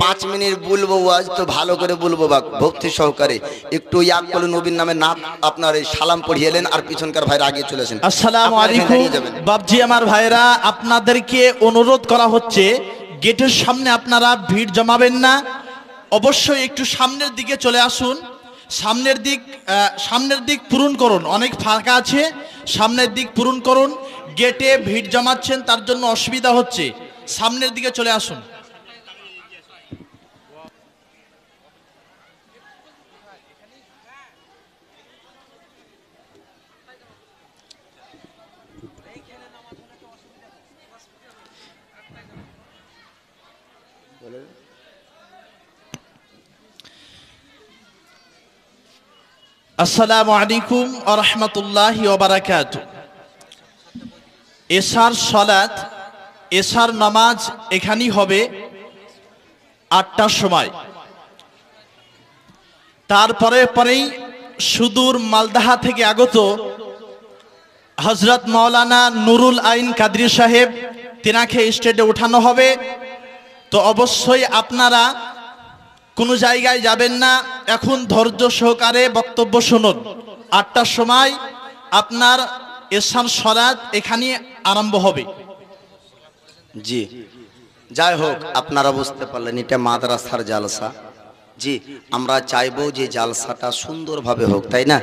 5 মিনিট বলবো, আজ তো ভালো করে বলবো ভক্তি সহকারে। একটু ইয়াদ করুন নবীর নামে নাম আপনার এই সালাম পড়িয়েলেন, আর পিছনকার ভাইরা আগে চলেছেন। আসসালামু আলাইকুম বাপজি আমার ভাইরা, আপনাদেরকে অনুরোধ করা হচ্ছে গেটের সামনে আপনারা ভিড় জমাবেন না, অবশ্যই একটু সামনের দিকে চলে আসুন। সামনের দিক পূরণ করুন, অনেক ফাঁকা আছে, সামনের দিক পূরণ করুন। গেটে ভিড় জমাচ্ছেন, তার জন্য অসুবিধা হচ্ছে, সামনের দিকে চলে আসুন। আসসালামু আলাইকুম ওয়া রাহমাতুল্লাহি ওয়া বারাকাতুহু। এশার সালাত, এশার নামাজ এখানেই হবে ৮টার সময়। তারপরে পরেই সুদূর মালদাহা থেকে আগত হযরত মাওলানা নুরুল আইন কাদরি সাহেব, তেনাকে স্টেজে উঠানো হবে। তো অবশ্যই আপনারা কোনো জায়গায় যাবেন না, এখন ধৈর্য সহকারে বক্তব্য শুনুন। ৮টার সময় আপনার এশার সালাত এখানে আরম্ভ হবে। জি, যাই হোক, আপনারা বুঝতে পারলেন এটা মাদ্রাসার জালসা। জি, আমরা চাইবো যে জালসাটা সুন্দরভাবে হোক, তাই না?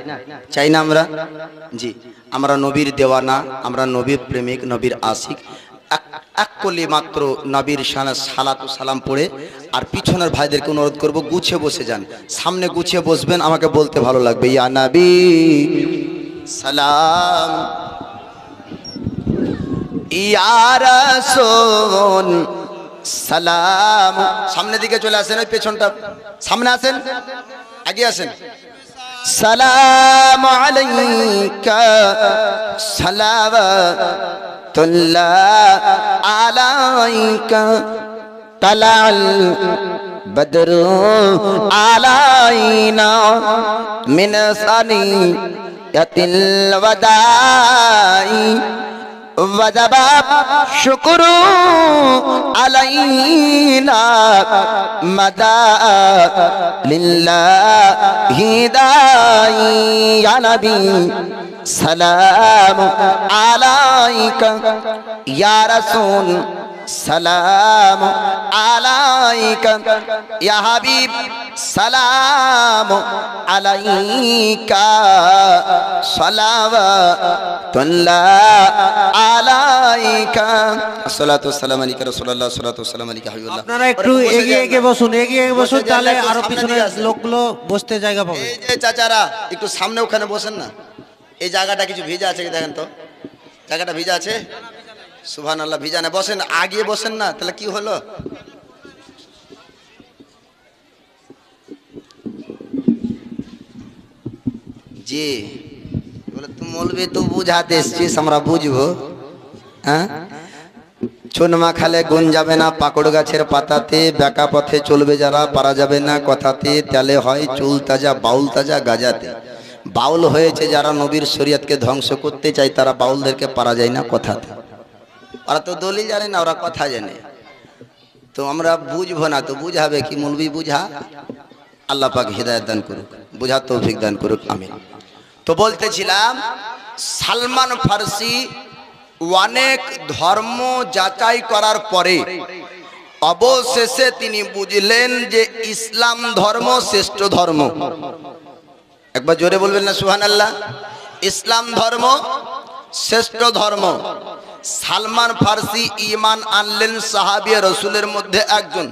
চাই না আমরা? জি, আমরা নবীর দেওয়ানা, আমরা নবীর প্রেমিক, নবীর আশিক। এক কলি মাত্র নবীর শানে সালাতু সালাম পড়ে আর পিছনের ভাইদেরকে অনুরোধ করব গুছিয়ে বসে যান। সামনে গুছিয়ে বসবেন, আমাকে বলতে ভালো লাগবে ইয়া নবী সালাম, ইয়া রাসূল সালাম। সামনের দিকে চলে আসেন, ওই পেছনটা সামনে আসেন, আগে আসেন। সালাম আলাইকা সালাওয়াতুল্লাহ আলাইকা তালাল বদরু আলাইনা মিন সানিয়াতিল ওয়াদাই وجب شكر علينا مدى لله داعي يا نبي سلام عليك يا رسول سلام عليك يا حبيب سلام عليك صلوات الله عليك الصلاة والسلام عليك رسول الله الصلاة والسلام عليك حبيب الله। আপনারা একটু এগিয়ে এগিয়ে বসুন, এগিয়ে এগিয়ে বসুন, তাহলে আরো পিছনে লোকগুলো বসতে জায়গা পাবে। এই যে চাচারা একটু সামনে ওখানে বসেন না, এই জায়গাটা কিছু ভিজা আছে কি দেখেন তো, জায়গাটা ভিজা আছে? সুবহানাল্লাহ, ভিজা না, বসেন, আগিয়ে বসেন না, তাহলে কি হলো? জি বলে তুই মৌলবি, তুই বুঝাতে এসছিস, আমরা বুঝবো। হ্যাঁ, চুন মাখালে গুণ যাবে না পাকড় গাছের পাতাতে, বেকা পথে চলবে যারা পারা যাবে না কথাতে, তেলে হয় চুল তাজা বাউল তাজা গাজাতে। বাউল হয়েছে যারা নবীর শরীয়তকে ধ্বংস করতে চায়, তারা বাউলদেরকে পারা যায় না কথাতে। ওরা তো দলিল জানে না, ওরা কথা জানে। তো আমরা বুঝবো না, তো বুঝাবে কি? মৌলবি বুঝা, আল্লাহ পাক হিদায়াত দান করুক, বুঝা তৌফিক দান করুক, আমিন। তো বলতেছিলাম, সালমান ফার্সি অনেক ধর্ম যাচাই করার পরে অবশেষে তিনি বুঝলেন যে ইসলাম ধর্ম শ্রেষ্ঠ ধর্ম। একবার জোরে বলবেন না সুবহানাল্লাহ? ইসলাম ধর্ম শ্রেষ্ঠ ধর্ম। সালমান ফার্সি ঈমান আনলেন সাহাবী রাসূলের মধ্যে একজন।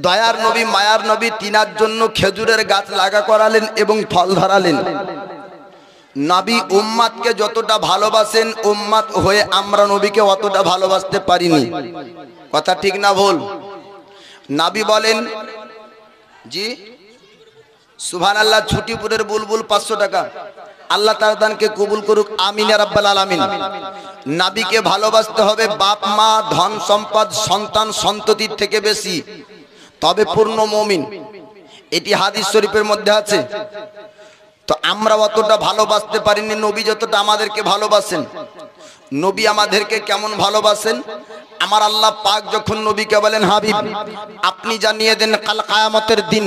দয়ার নবী, মায়ার নবী, তিনার জন্য খেজুরের গাছ লাগা করালেন এবং ফল ধরালেন। নবী উম্মাতকে যতটা ভালোবাসেন, উম্মাত হয়ে আমরা নবীকে অতটা ভালোবাসতে পারিনি। কথা ঠিক না ভুল? নবী বলেন, জি সুবহানাল্লাহ, ছুটিপুরের বুলবুল 500 টাকা। আল্লাহ তাআলা দানকে কবুল করুক, আমিন ইয়া রাব্বাল আলামিন। নবীকে ভালোবাসতে হবে বাপ মা, ধন সম্পদ, সন্তান সন্ততির থেকে বেশি, তবে পূর্ণ মুমিন। এটি হাদিস শরীফের মধ্যে আছে। তো আমরা অতটা ভালোবাসতে পারিনি নবী যতটা আমাদেরকে ভালোবাসেন। নবী আমাদেরকে কেমন ভালোবাসেন? আমার আল্লাহ পাক যখন নবীকে বলেন, হাবিব আপনি জানিয়ে দেন কাল কিয়ামতের দিন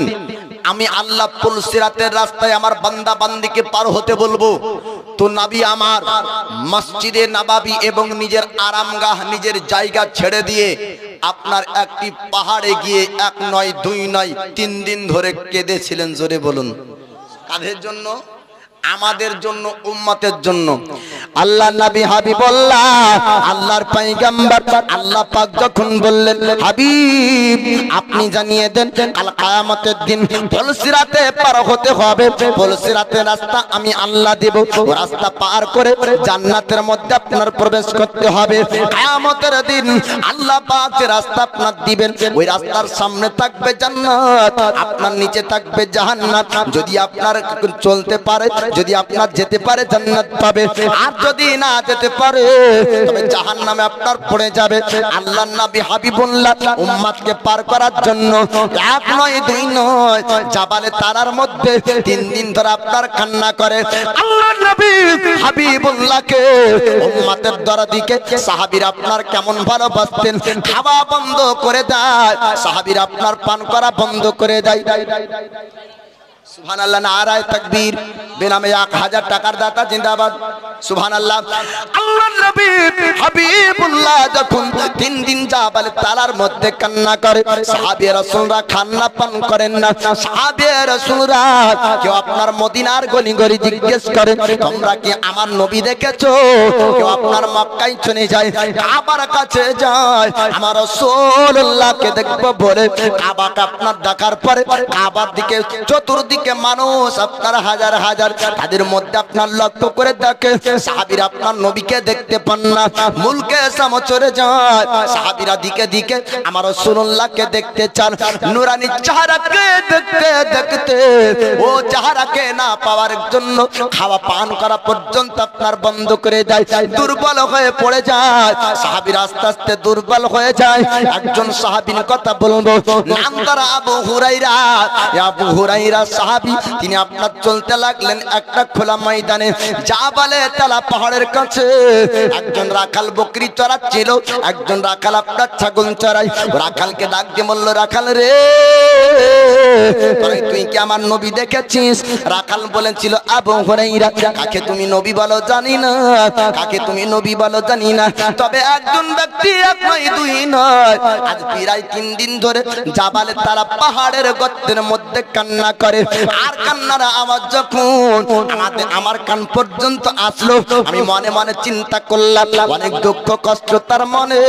আমি আল্লাহ পুল সিরাতের রাস্তায় আমার বান্দা বান্দিকে পার হতে বলবো। তো নবী আমার মসজিদে নববী এবং নিজের আরামগাহ, নিজের জায়গা ছেড়ে দিয়ে আপনার একটি পাহাড়ে গিয়ে 1 নয় 2 নয় 3 দিন ধরে কেঁদেছিলেন। জোরে বলুন, কাদের জন্য? আমাদের জন্য, উম্মতের জন্য। আল্লাহ নবী হাবিবুল্লাহ, আল্লাহর পয়গম্বর, আল্লাহ পাক যখন বললেন হাবিব আপনি জানিয়ে দেন কাল কিয়ামতের দিন পুলসিরাতে পার হতে হবে, পুলসিরাতের রাস্তা আমি আল্লাহ দেব, ওই রাস্তা পার করে জান্নাতের মধ্যে আপনার প্রবেশ করতে হবে। কিয়ামতের দিন আল্লাহ পাক যে রাস্তা আপনার দিবেন, ওই রাস্তার সামনে থাকবে জান্নাত, আপনার নিচে থাকবে জাহান্নাম। যদি আপনার চলতে পারে, যদি আপনার যেতে পারে জান্নাত পাবে, আর যদি না যেতে পারে তবে জাহান্নামে আপনার পড়ে যাবে। আল্লাহর নবী হাবিবুল্লাহ উম্মতকে পার করার জন্য এক নয় দুই নয় জাবালে তারার মধ্যে 3 দিন ধরে আপনার কান্না করে। আল্লাহর নবী হাবিবুল্লাহকে উম্মতের দরদিকে সাহাবীরা আপনার কেমন ভালোবাসতেন, খাওয়া বন্ধ করে দেয়, সাহাবীরা আপনার পান করা বন্ধ করে দেয়। সুবহানাল্লাহ, নারায়ে তাকবীর। বেনামে 1000 টাকার দাতা জিন্দাবাদ। সুবহানাল্লাহ। আল্লাহর নবী হাবিবুল্লাহ যখন 3 দিন জাবাল তালার মধ্যে কান্না করে, সাহাবী রাসূলরা খান্না পান করেন না। সাহাবী রাসূলরা কেউ আপনার মদিনার গলি গলি জিজ্ঞেস করে তোমরা কি আমার নবী দেখেছো? কেউ আপনার মক্কায় চলে যায়, কাবার কাছে যায়, আমার রাসূলুল্লাহকে দেখবো বলে কাবাকে আপনার দেখার পরে কাবার দিকে চতুর্দিকে মানুষ আপনার হাজার হাজার, তাদের মধ্যে আপনার লক্ষ্য করে দেখে সাহাবীরা আপনার নবীকে দেখতে পান না, মুলকে শাম চলে যায়। সাহাবীরা দিকে দিকে আমার রাসূলুল্লাহকে দেখতে চান, নূরানি চেহারাকে দেখতে দেখতে ও চেহারাকে না পাওয়ার জন্য খাওয়া পান করা পর্যন্ত আপনার বন্ধ করে দেয়, দুর্বল হয়ে পড়ে যায়। সাহাবীরা আস্তে আস্তে দুর্বল হয়ে যায়। একজন সাহাবীর কথা বলবো, নাম তার আবু হুরায়রা। আবু হুরায়রা সাহাবী, তিনি আপনার চলতে লাগলেন একটা খোলা ময়দানে, জাবালে তালা পাহাড়ের কাছে। একজন রাখাল বকরি চড়াচ্ছিল, একজন রাখাল আপনার ছাগল চড়াই। রাখালকে ডাক দিয়ে বলল, রাখাল রে তুই কি আমার নবী দেখেছিস? রাখাল বলেছিল, আবু হুরায়রা কাকে তুমি নবী বলো জানি না, কাকে তুমি নবী বলো জানি না, তবে একজন ব্যক্তি এক নয় দুই নয় আজ প্রায় 3 দিন ধরে জাবালে তারা পাহাড়ের গর্তের মধ্যে কান্না করে। আর কান্নার আওয়াজ যখন আমার কান পর্যন্ত আসলো, আমি মনে মনে চিন্তা করলাম অনেক দুঃখ কষ্ট তার মনে,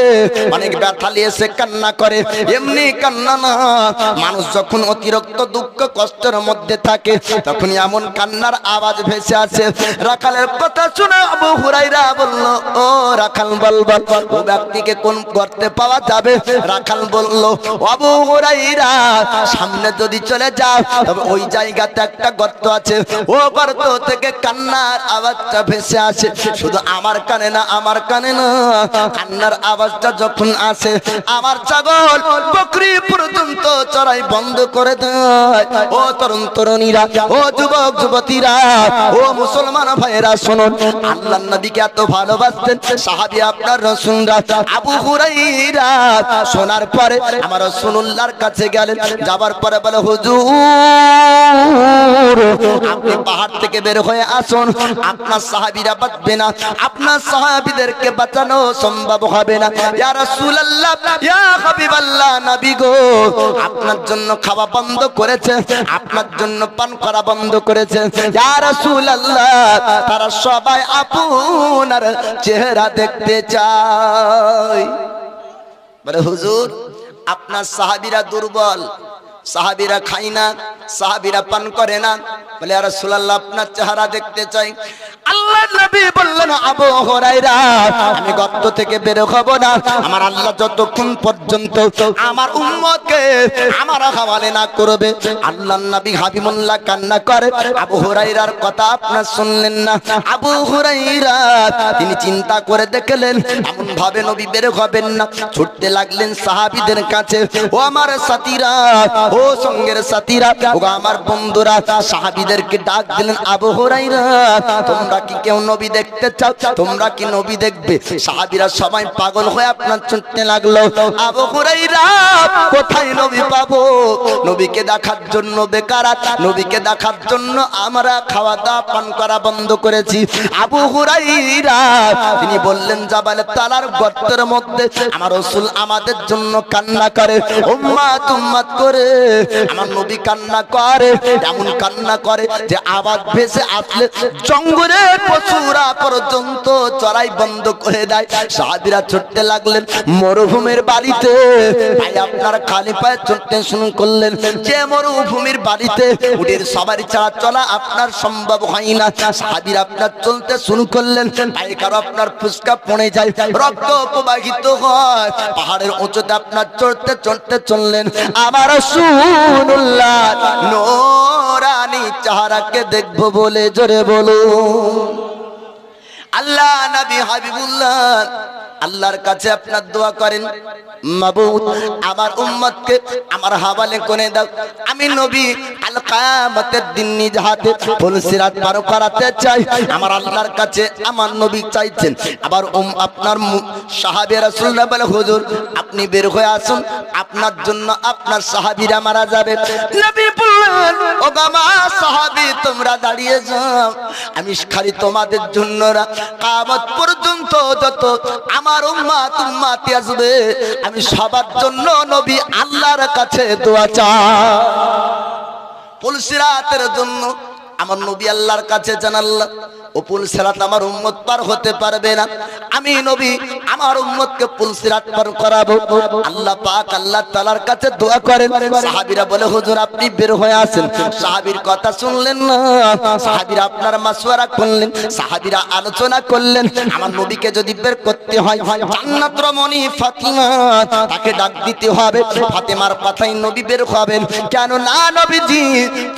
অনেক ব্যথা নিয়ে সে কান্না করে। এমনি কান্না না, মানুষ যখন অতিরিক্ত দুঃখ কষ্টের মধ্যে থাকে তখন এমন কান্নার আওয়াজ ভেসে আসে। রাখালের কথা শুনে আবু হুরায়রা বলল, ও রাখাল বল বল ও ব্যক্তিকে কোন গর্তে পাওয়া যাবে? রাখাল বলল, আবু হুরায়রা সামনে যদি চলে যাও তবে ওই জায়গাতে একটা গর্ত আছে, ও গর্ত থেকে কান্নার আওয়াজটা ভেসে আসে। শুধু আমার কানে না, আমার কানে না, কান্নার আওয়াজটা যখন আসে আমার ছাগল বকরি পর্যন্ত চড়াই বন্ধ করে দেয়। ও তরুণ তরুণীরা, ও যুবক যুবতীরা, ও মুসলমান ভাইয়েরা শুনুন, আল্লাহর নবীকে এত ভালোবাসতেন সাহাবী আপনার রাসূলরা। আবু হুরায়রা শোনার পরে আমার রাসূলুল্লাহর কাছে গেলেন, যাবার পরে বলে, হুজুর আপনি পাহাড় থেকে বের হয়ে আসুন, আপনার সাহাবীরা বাঁচবে না, আপনার সাহাবীদেরকে বাঁচানো সম্ভব হবে না। ইয়া রাসূলুল্লাহ, ইয়া হাবিবাল্লাহ, নবী গো আপনার জন্য খাওয়া বন্ধ করেছে, আপনার জন্য পান করা বন্ধ করেছে। ইয়া রাসূলুল্লাহ, তারা সবাই আপনার চেহারা দেখতে চায়। বলে, হুজুর আপনার সাহাবীরা দুর্বল, সাহাবীরা খায় না, সাহাবীরা পান করে না। বলে, ইয়া রাসূলুল্লাহ আপনার চেহারা দেখতে চাই। আল্লাহর নবী বললেন, আবু হুরায়রা আমি গর্ত থেকে বের হব না আমার আল্লাহ যতক্ষণ পর্যন্ত আমার উম্মতকে আমার হাওয়ালে না করবে। আল্লাহর নবী হাবিবুল্লাহ কান্না করে। আবু হুরায়রার কথা আপনারা শুনলেন না। আবু হুরায়রা তিনি চিন্তা করে দেখলেন এমন ভাবে নবী বের হবেন না, ছুটতে লাগলেন সাহাবীদের কাছে। ও আমার সাথীরা, ও সঙ্গের সাথীরা, ও আমার বন্ধুরা, সাহাবীদেরকে ডাক দিলেন, আবু হুরায়রা তোমরা কি কেউ নবী দেখতে চাও? তোমরা কি নবী দেখবে? সাহাবীরা সবাই পাগল হয়ে আপনার ছুটতে লাগলো। আবু হুরায়রা কোথায় নবী পাবো? নবীকে দেখার জন্য বেকারাত, নবীকে দেখার জন্য আমরা খাওয়া দাওয়া পান করা বন্ধ করেছি। আবু হুরায়রা তিনি বললেন, জাবালে তালার গর্তের মধ্যে আমার রাসূল আমাদের জন্য কান্না করে, উম্মাত উম্মাত করে আমার নবী কান্না করে, এমন কান্না করে যে আওয়াজ ভেসে আসলে জঙ্গলের পশুরা পর্যন্ত চড়াই বন্ধ করে দেয়। সাহাবীরা ছুটতে লাগলেন মরুভূমির বাড়িতে। ভাই আপনার খালি পায়ে ছুটতে শুরু করলেন। যে মরুভূমির বাড়িতে উটের সবারই ছাড়া চলা আপনার সম্ভব হয় না, সাহাবীরা আপনার চলতে শুরু করলেন। পায়খানা আপনার ফুসকা পড়ে যায়, রক্ত প্রবাহিত হয়। পাহাড়ের উঁচুতে আপনার চড়তে চড়তে চললেন। আমার রাসূলুল্লাহ নূরানী চেহারাকে দেখবো বলে জোরে বলুন। আল্লাহ নবী হাবিবুল্লাহ আল্লাহর কাছে আপনার দোয়া করেন, মাবুদ আমার উম্মতকে আমার হাওয়ালে করে দাও। আমি নবী আল কিয়ামতের দিন নিজ হাতে পুলসিরাত পার করাতে চাই। আমার আল্লাহর কাছে আমার নবী চাইছেন। আবার আপনার সাহাবী রাসূলরা বলে, হুজুর আপনি বের হয়ে আসুন, আপনার জন্য আপনার সাহাবীরা মারা যাবে। নবী বললেন, ও আমার সাহাবী তোমরা দাঁড়িয়ে যাও, আমি খালি তোমাদের জন্য না, কিয়ামত পর্যন্ত যত আমার উম্মতি আসবে আমি সবার জন্য নবী আল্লাহর কাছে দোয়া চাই। পুলসিরাতের জন্য আমার নবী আল্লাহর কাছে জানাল্লাহ ও পুলসিরাত আমার উম্মত পার হতে পারবে না, আমি নবী আমার উম্মতকে পুলসিরাত পার করাবো। আল্লাহ পাক আল্লাহ তাআলার কাছে দোয়া করেন। সাহাবীরা বলে, হুজুর আপনি বের হয়ে আসেন। সাহাবীর কথা শুনলেন না, সাহাবীরা আপনার মাশওয়ারা করলেন, সাহাবীরা আলোচনা করলেন। আমার নবীকে যদি বের করতে হয় জান্নাত রমণী ফাতিমা তাকে ডাক দিতে হবে। ফাতিমার কথাই নবী বের হবেন। কেন না নবীজি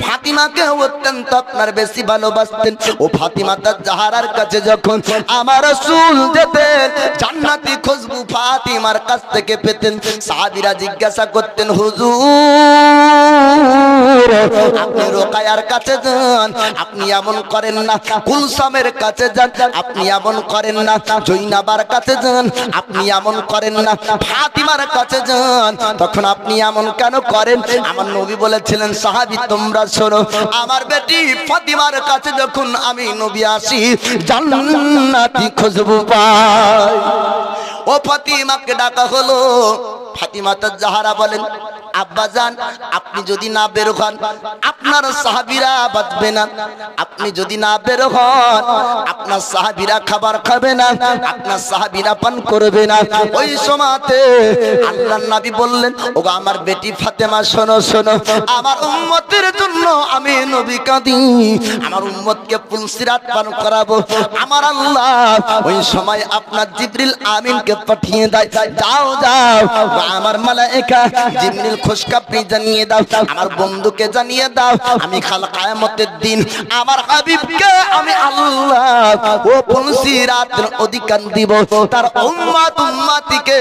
ফাতিমাকে অত্যন্ত আপনার বেশি ভালোবাসতেন। ও ফাতিমা জাহারার কাছে যখন আমার রাসূল যেতেন জান্নাতি খুশবু ফাতিমার কাছ থেকে পেতেন। সাহাবীরা জিজ্ঞাসা করতেন, হুজুর আপনি রোকায়ার কাছে যান, আপনি এমন করেন না। কুলসামের কাছে যান, আপনি এমন করেন না। জৈনাবার কাছে যান, আপনি এমন করেন না। ফাতিমার কাছে যান, তখন আপনি এমন কেন করেন? আমার নবী বলেছিলেন, সাহাবী তোমরা শোনো, আমার বেটি ফাতিমার কাছে যখন আমি নবী আসি জান্নাতি খুশবু পাই। ও ফাতিমাকে ডাকা হলো। ফাতিমা জাহরা বলেন, আব্বাজান আপনি যদি না বের হন আপনার সাহাবীরা বাঁচবে না, আপনি যদি না বের হন আপনার সাহাবীরা খাবার খাবে না, আপনার সাহাবীরা পান করবে না। ওই সময়তে আল্লাহর নবী বললেন, ও আমার বেটি ফাতেমা শোনো শোনো, আমার উম্মতের জন্য আমি নবী কাঁদি, আমার উম্মতকে পুলসিরাত পান করাবো। আমার আল্লাহ ওই সময় আপনার জিবরিল আমিনকে পাঠিয়ে দেয়, যাও যাও আমার মালায়েকা জিবরিল খুশখবরি জানিয়ে দাও, আমার বন্ধুকে জানিয়ে দাও, আমি কাল কিয়ামতের দিন আমার হাবিবকে আমি আল্লাহ ও পুলসিরাতের অধিকার দিব। তার উম্মতিকে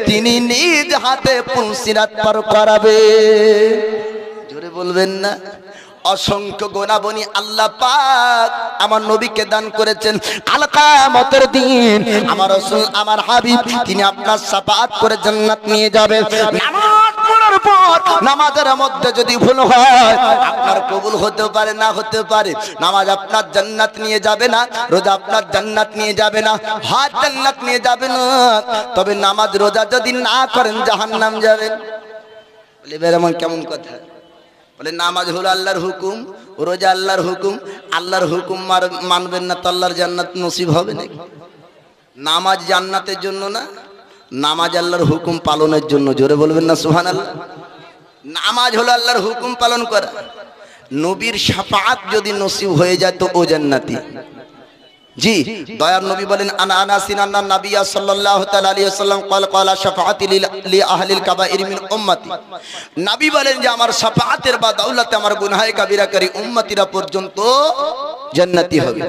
তিনি নিজ হাতে পুলসিরাত পার করাবে। জোরে বলবেন না? অসংখ্য গুণাবলী আল্লাহ পাক আমার নবীকে দান করেছেন। কাল কিয়ামতের দিন আমার রাসূল আমার হাবিব তিনি আপনার শাফাআত করে জান্নাত নিয়ে যাবেন। নামাজ পড়ার পর নামাজের মধ্যে যদি ভুল হয় আপনার কবুল হতে পারে না হতে পারে। নামাজ আপনার জান্নাত নিয়ে যাবে না, রোজা আপনার জান্নাত নিয়ে যাবে না, হজ জান্নাত নিয়ে যাবে না। তবে নামাজ রোজা যদি না করেন জাহান্নাম যাবেন। বলে বেরমন কেমন কথা? বলে নামাজ হলো আল্লাহর হুকুম, রোজা আল্লাহর হুকুম, আল্লাহর হুকুম মানবেন না তো আল্লাহর জান্নাত নসিব হবে নাকি? নামাজ জান্নাতের জন্য না, নামাজ আল্লাহর হুকুম পালনের জন্য। জোরে বলবেন না সুবহানাল্লাহ? নামাজ হলো আল্লাহর হুকুম পালন করা। নবীর শাফাআত যদি নসিব হয়ে যায় তো ও জান্নাতি। জি দয়ার নবী বলেন, আনা আনাসিন আন্না নবিয়্য সাল্লাল্লাহু তাআলা আলাইহি ওয়াসাল্লাম ক্বালা শাফাআতি লি আহলিল কাবাইর মিন উম্মতি। নবী বলেন যে আমার শাফাআতের বা দাওলাতে আমার গুনাহে কাবীরাকারী উম্মতিরা পর্যন্ত জান্নাতি হবে।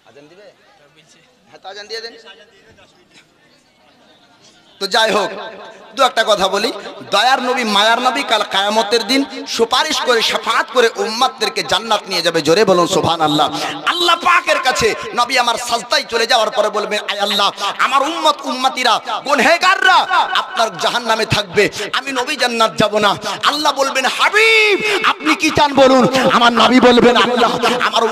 আযান দিবে? হ্যাঁ তো আযান দিয়ে দেন। তো যাই হোক দু একটা কথা বলি। দয়ার নবী মায়ার নবী কাল কিয়ামতের দিন সুপারিশ করে শাফাআত করে উম্মতদেরকে জান্নাত নিয়ে যাবে। জোরে বলুন সুবহানাল্লাহ। আল্লাহ পাকের কাছে নবী আমার সাজদায় চলে যাওয়ার পরে বলবেন, আয় আল্লাহ আমার উম্মতিরা গুনাহগাররা আপনার জাহান্নামে থাকবে, আমি নবী জান্নাত যাব না। আল্লাহ বলবেন, হাবিব আপনি কি চান বলুন। আমার নবী বলবেন, আল্লাহ আমার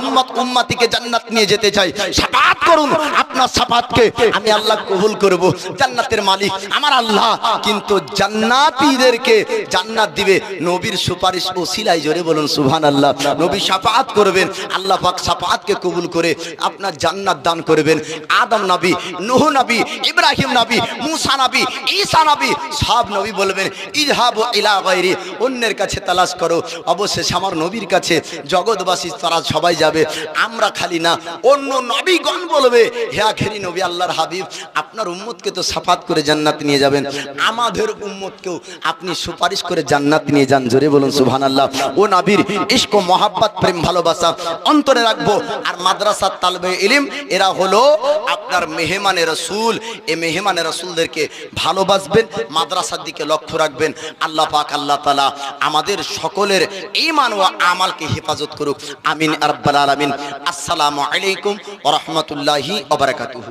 উম্মতিকে জান্নাত নিয়ে যেতে চাই, শাফাআত করুন, আপনার শাফাআতকে আমি আল্লাহ কবুল করব। জান্নাতের মালিক আমার আল্লাহ কিন্তু জান্নাতীদেরকে জান্নাত দিবে নবীর সুপারিশ ওসিলায়। জোরে বলুন সুবহানাল্লাহ। নবী শাফাআত করবেন, আল্লাহ পাক শাফাআতকে কবুল করে আপনার জান্নাত দান করবেন। আদম নবী, নূহ নবী, ইব্রাহিম নবী, মুসা নবী, ঈসা নবী, সব নবী বলবেন ইযহাবু ইলা গায়রি, অন্যের কাছে তালাশ করো। অবশেষে আমার নবীর কাছে জগৎবাসী তারা সবাই যাবে, আমরা খালি না, অন্য নবীগণ বলবে হে আখেরি নবী আল্লাহর হাবিব, আপনার উম্মতকে তো শাফাত করে জান্নাত নিয়ে যাবেন, আমাদের উম্মতকেও আপনি সুপারিশ করে জান্নাত নিয়ে যান। জোরে বলুন সুবহানাল্লাহ। ও নবীর ইশক ও মহাব্বত, প্রেম ভালোবাসা অন্তরে রাখবো। আর মাদ্রাসা তালবে ইলম এরা হলো আপনার মেহমানে রাসূল। এই মেহমানে রাসূলদেরকে ভালোবাসবেন, মাদ্রাসার দিকে লক্ষ্য রাখবেন। আল্লাহ পাক আল্লাহ তাআলা আমাদের সকলের ঈমান ও আমালকে হেফাজত করুক। আমিন আর রাব্বাল আলামিন। আসসালামু আলাইকুম ওয়া রাহমাতুল্লাহি ওয়া বারাকাতুহু।